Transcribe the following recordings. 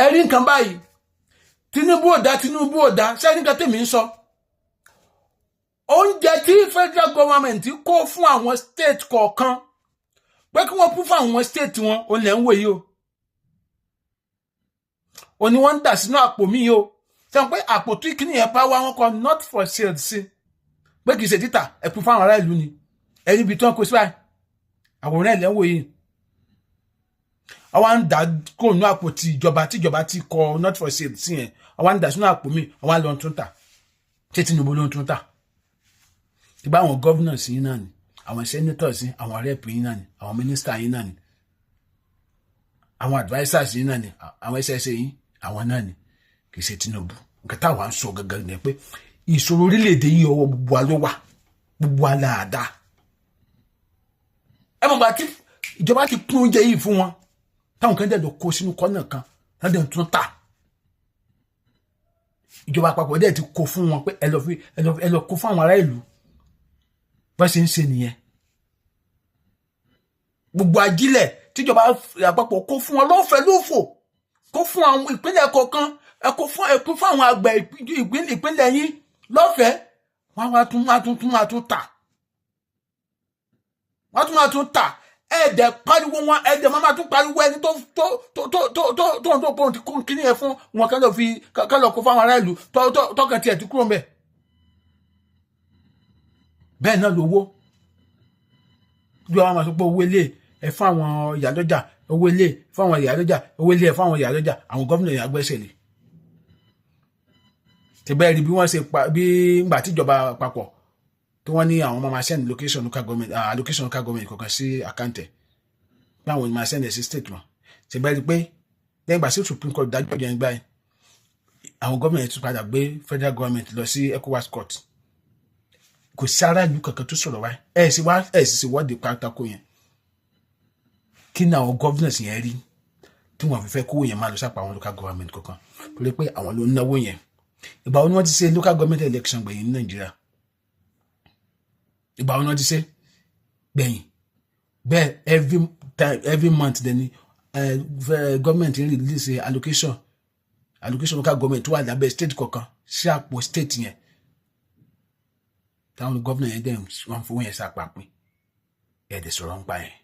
ẹ̀rí nǹkan báyìí Tinubu ò dá sẹ́ni nǹkan tèmi ń sọ oúnjẹ tí federal government kó fún àwọn state kọ̀ọ̀kan pé kí wọ́n kú fún àwọn state wọn ò lẹ́ ń wò yìí o ní wọ́n ń dà sínú àpò mi yìí o sẹ́wọ̀n pé àpò tí kìíní yẹn bá wá wọn kọ not for sale sí pé kì í ṣe títà ẹ̀kú fún àwọn ará ìlú ni ẹ̀rí ibi tí wọ́n kó sí báyìí àwòrán ẹ̀ lẹ́ ń wò yìí àwọn ń dà kó nínú àpò tí ìjọba ti kọ not for sale sí yẹn àwọn ń dà sínú àpò mi àwọn lọ tún tà ṣé Tinubu ló ń tún tà ìgbà àwọn governors yìí náà ni àwọn senators yìí àwọn rep yìí náà ni àwọn minister yìí náà ni àwọn advisers yìí náà ni àwọn SSA yìí àwọn náà ni kì í ṣe Tinubu nǹkan táwa ń sọ gangan ni pé ìṣòro orílẹ̀-èdè yìí ọwọ́ gbogbo wa ló wà gbogbo wa láàdá ẹ mọ̀ bá tí ìjọba ti pín oúnjẹ yìí fún wọn táwọn kan dẹ̀ lọ kó sínú kọ́nà kan lọ́dẹ̀ tún tà ìjọba àpapọ̀ dẹ̀ ti kó fún wọn pé ẹ lọ kó fún àwọn ará ìlú bá ṣe ń ṣe nìyẹn gbogbo ajílẹ̀ tíjọba àpapọ̀ kó fún wọn lọ́fẹ̀ẹ́ lófò kó fún àwọn ìpínlẹ̀ kọ̀ọ̀kan ẹ kó fún àwọn àgbẹ̀ ìpínlẹ̀ yín lọ́fẹ̀ẹ́ wọ́n wá tún tà ẹ̀ẹ́dẹ̀ pariwo wọn ẹ̀ẹ́dẹ̀ máa tún pariwo ẹni tó ń tó pọ̀ kí ni ẹ fún wọn kálọ̀ kó fún àwọn ará ìlú tọ́kàn tiẹ̀ ti kúrò mbẹ̀ bẹ́ẹ̀ náà lówó bí wọ́n máa sọ pé owó ilé ẹ̀ fún àwọn ìyálọ́jà owó ilé fún àwọn ìyálọ́jà owó ilé ẹ̀ fún àwọn ìyálọ́jà àwọn gómìnà yà gbẹ́sẹ̀ lé ti bẹ́ẹ̀ rí bí wọ́n ṣe bí ngbà tíjọba àpapọ̀ tí wọ́n ní àwọn máa send allocation local government kọ̀ọ̀kan sí àkáǹtẹ̀ bí àwọn máa send ẹ̀ sí state wọn ti bẹ́ẹ̀ rí pé lẹ́yìn ìgbà sí Supreme Court dájọ́ yẹn gbá yẹn àwọn gómìnà tún padà gbé federal government lọ sí ECOWAS court kò sí ara ìlú kankan tó sọ̀rọ̀ wáyé ẹ̀ sì wọ́de pátákó yẹn kí ni àwọn governors yẹn rí tí wọ́n fi fẹ́ kówó yẹn máa lọ sápá àwọn local government kankan torí pé àwọn ló ń náwó yẹn ìgbà wo ni wọ́n ti ṣe local government election gbẹ̀yìn ní Nàìjíríà ìgbà wo ni wọ́n ti ṣe gbẹ̀yìn bẹ́ẹ̀ every month dẹni government ń release allocation local government tó wà lábẹ́ state kọ̀ọ̀kan sí àpò state yẹn táwọn gómìnà yẹn dẹ̀ wọ́n fowó yẹn sápapín ẹ̀ẹ́dẹ̀ sọ̀rọ̀ ń pa yẹn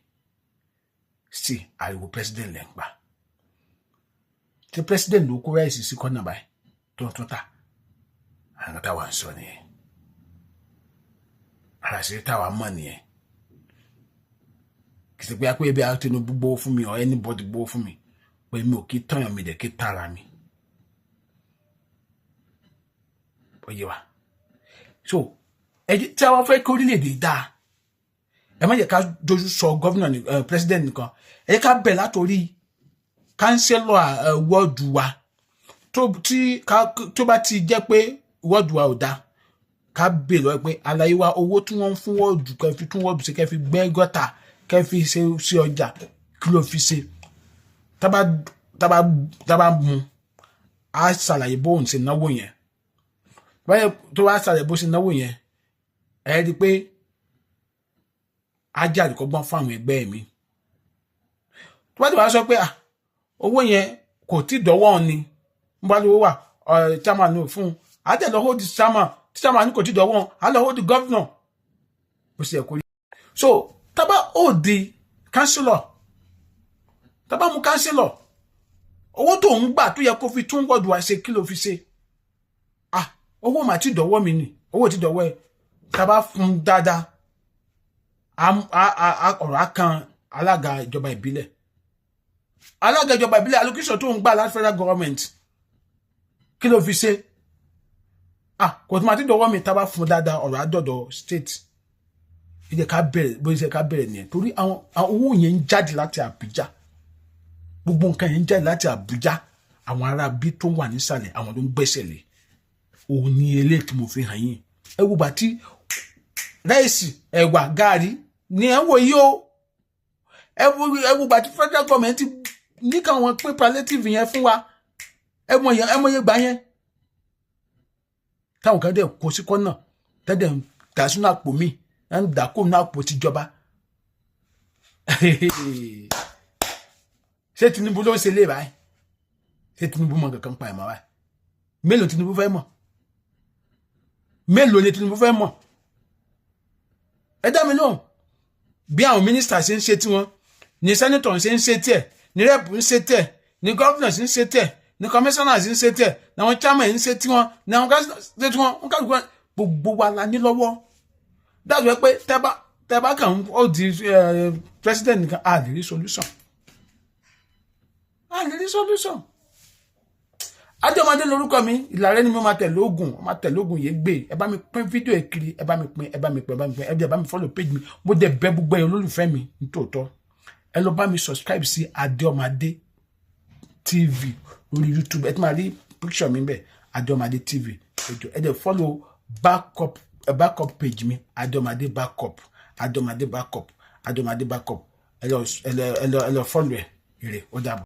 sí ariwo president lẹ́ ń pa tí president ló kó ráìsì sí kọ́nà báyìí tó ń tún tà àwọn táwa ń sọ nìyẹn àṣírí táwa mọ̀ nìyẹn kì í ṣe pé a pé ebi Tinubu gbówó fún mi or anybody gbówó fún mi pé mi ò kí tọ̀yàn mi dẹ̀ kí tara mi ó yé wa so tí a wá fẹ́ kí orílẹ̀-èdè dáa ẹ má jẹ́ ká dojú sọ gọ́vnà ní president nìkan ẹ ká bẹ̀ látòrí kánsẹ́lọ̀ wọ́ọ̀dù wa tó bá ti jẹ́ pé wọ́ọ̀dù wa ò dáa ká bẹ̀ lọ́wọ́ pé àlàyé wa owó tí wọ́n ń fún wọ́ọ̀dù kẹfì tún wọ́ọ̀dù sí kẹfì gbẹ́ gọ́tà kẹfì ṣe sí ọjà kí ló fi ṣe tábà mú a ṣàlàyé bóun ṣe náwó yẹn báyẹn tó wá ṣàlàyé bó ṣe náwó yẹn ẹ rí i pé ajá àdìkọ́gbọ́n fún àwọn ẹgbẹ́ mi tó bá ti wá sọ pé owó yẹn kò tí dọ́wọ́ ni ń bá lówó wà chairman ní òfun àtẹ̀lọ́ hold chairman tí chairman ní kò tí dọ́wọ́ àlọ́ hold governor bó ṣe ẹ̀kọ́ rí so tábà hold councillor tábà mú councillor owó tó ń gbà tó yẹ kó fi tún wọ́ọ̀dù wá ṣe kí ló fi ṣe owó mà tí dọ́wọ́ mi ni owó tí dọ́wọ́ ẹ̀ tábà fún dáadáa ọ̀rọ̀ kan alága ìjọba ìbílẹ̀ allocation tó ń gbà láti federal government kí ló fi ṣe kò tó máa ti dọ́wọ́ mi tábà fún dáadáa ọ̀rọ̀ àdọ̀dọ̀ state ìjẹ́ ká bẹ̀rẹ̀ bó ṣe ká bẹ̀rẹ̀ nìyẹn torí àwọn owó yẹn ń jáde láti Àbújá gbogbo nǹkan yẹn ń jáde láti Àbújá àwọn ará bí tó wà nísàlẹ̀ àwọn ló ń gbẹ́sẹ̀ lé òun ní eléyìí tí mo fi hàn yín ẹ wo bá tí ráìsì ẹ̀wà gààrí ni ẹ wò yí o ẹ wo bá tí federal government ní káwọn pín palliative yẹn fún wa ẹ mọ yẹn gbà yẹn táwọn kan dẹ̀ kó sí kọ́nà tẹ́lẹ̀ ń dà sínú àpò mi ń dà kó nínú àpò tìjọba ṣé Tinubu ló ń ṣe lé báyìí ṣé Tinubu mọ̀ kankan pa ẹ̀ mọ́ báyìí mélòó Tinubu fẹ́ mọ̀ mélòó ni Tinubu fẹ́ mọ̀ ẹ dá mi lóhùn bí àwọn mínísítà ṣe ń ṣe tiwọn ni sẹ́nitọ̀ ṣe ń ṣe tiẹ̀ ni rẹ́pù ń ṣe tiẹ̀ ni gọ́fìnà ṣe ń ṣe tiẹ̀ ni kọmíṣánná ṣe ń ṣe tiẹ̀ ni àwọn chairman ń ṣe tiwọn ni àwọn gáàsì ṣe tiwọn wọn kàlùkù gbogbo wa la ní lọ́wọ́ dájú pé tẹ́bá kàn ó di president nìkan a lè rí solution Adéọmọdé lórúkọ mi Ìlàrẹ́ ni mo máa tẹ̀lé ogun yìí gbé ẹ bá mi pín fídíò ẹ kiri ẹ bá mi pín ẹ bá mi follow page mi mo dẹ̀ bẹ̀ gbogbo ẹ olólùfẹ́ mi nítòótọ́ ẹ lọ bá mi subscribe sí Adéọmọdé TV lórí YouTube ẹ ti máa rí picture mi bẹ́ẹ̀ Adéọmọdé TV ẹ dẹ̀ follow backup page mi Adéọmọdé backup ẹ lọ follow ẹ ire ó dàbọ̀.